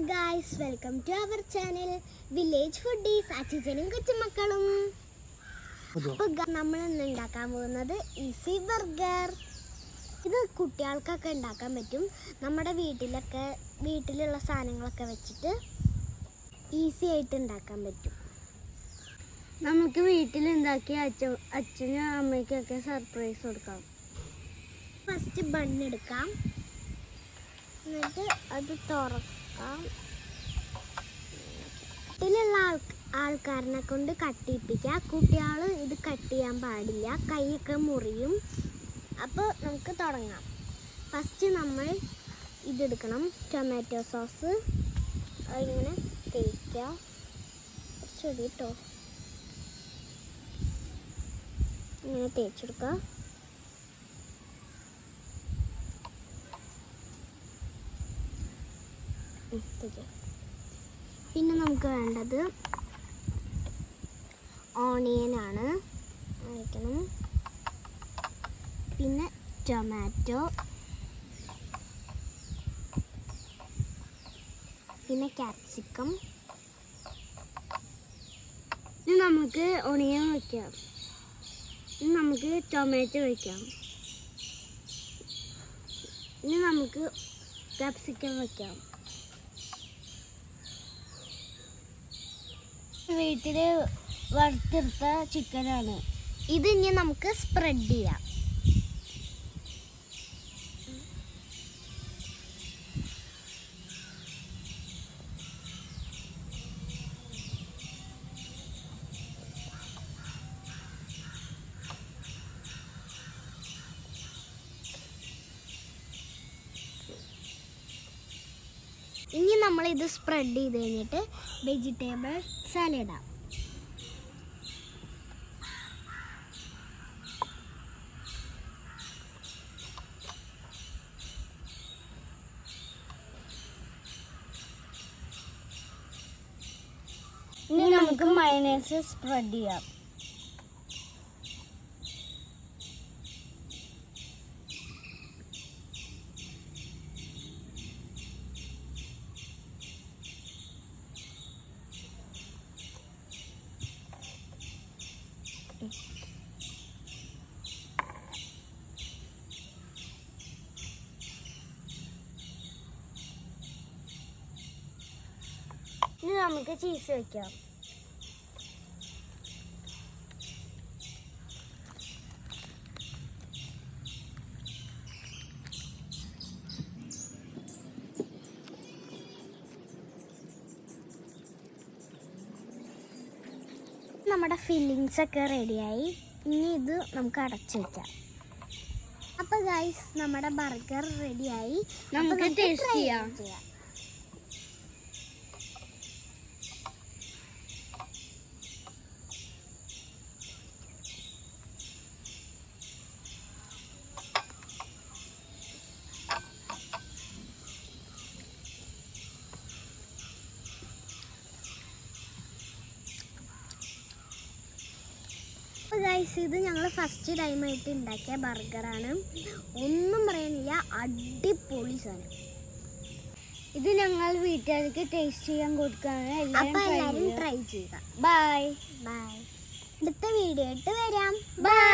guys, welcome to our channel Village Foodies. അച്ഛനും കൊച്ചുമക്കളും. അപ്പോൾ നമ്മൾ ഇന്ന് ഉണ്ടാക്കാൻ പോകുന്നത് ഈസി ബർഗർ. ഇത് കുട്ടികൾക്കൊക്കെ ഉണ്ടാക്കാൻ പറ്റും. നമ്മുടെ വീട്ടിലുള്ള സാധനങ്ങളൊക്കെ വെച്ചിട്ട് ഈസി ആയിട്ട് ഉണ്ടാക്കാൻ പറ്റും. നമുക്ക് വീട്ടിലുണ്ടാക്കി അച്ഛനും അമ്മയ്ക്കൊക്കെ സർപ്രൈസ് കൊടുക്കാം. ഫസ്റ്റ് ബൺ എടുക്കാം, എന്നിട്ട് അത് തുറക്കാം. വീട്ടിലുള്ള ആൾക്കാരനെ കൊണ്ട് കട്ടിപ്പിക്കുക. കുട്ടികൾ ഇത് കട്ട് ചെയ്യാൻ പാടില്ല, കൈയൊക്കെ മുറിയും. അപ്പോൾ നമുക്ക് തുടങ്ങാം. ഫസ്റ്റ് നമ്മൾ ഇതെടുക്കണം, ടൊമാറ്റോ സോസ്. അതിങ്ങനെ തേക്കുക, കുറച്ചുകൂടി കേട്ടോ, ഇങ്ങനെ തേച്ചെടുക്കുക. പിന്നെ നമുക്ക് വേണ്ടത് ഓണിയനാണ്, കഴിക്കണം. പിന്നെ ടൊമാറ്റോ, പിന്നെ ക്യാപ്സിക്കം. ഇനി നമുക്ക് ഓണിയൻ വയ്ക്കാം, ഇനി നമുക്ക് ടൊമാറ്റോ വയ്ക്കാം, ഇനി നമുക്ക് ക്യാപ്സിക്കം വയ്ക്കാം. വീട്ടിൽ വറുത്തെടുത്ത ചിക്കനാണ് ഇത്. ഇനി നമുക്ക് സ്പ്രെഡ് ചെയ്യാം. ഇനി നമ്മൾ ഇത് സ്പ്രെഡ് ചെയ്ത് കഴിഞ്ഞിട്ട് വെജിറ്റബിൾ സാലഡ് ഇടാം. ഇനി നമുക്ക് മയോണൈസ് സ്പ്രെഡ് ചെയ്യാം. ഇനി നമുക്ക് ചീസ് വയ്ക്കാം. നമ്മുടെ ഫില്ലിങ്സ് ഒക്കെ റെഡിയായി. ഇനി ഇത് നമുക്ക് അടച്ചു വയ്ക്കാം. അപ്പോൾ ഗൈസ്, നമ്മുടെ ബർഗർ റെഡിയായി. നമുക്ക് ടേസ്റ്റ് ചെയ്യാം. ഗൈസ്, ഇത് ഞങ്ങൾ ഫസ്റ്റ് ടൈമായിട്ട് ഉണ്ടാക്കിയ ബർഗറാണ്. ഒന്നും പറയാനില്ല, അടിപൊളി സാധനം. ഇത് ഞങ്ങൾ വീട്ടുകാർക്ക് ടേസ്റ്റ് ചെയ്യാൻ കൊടുക്കുകയാണ്. എല്ലാവരും ട്രൈ ചെയ്യുക. Bye bye. അടുത്ത വീഡിയോ ആയിട്ട് വരാം. ബൈ.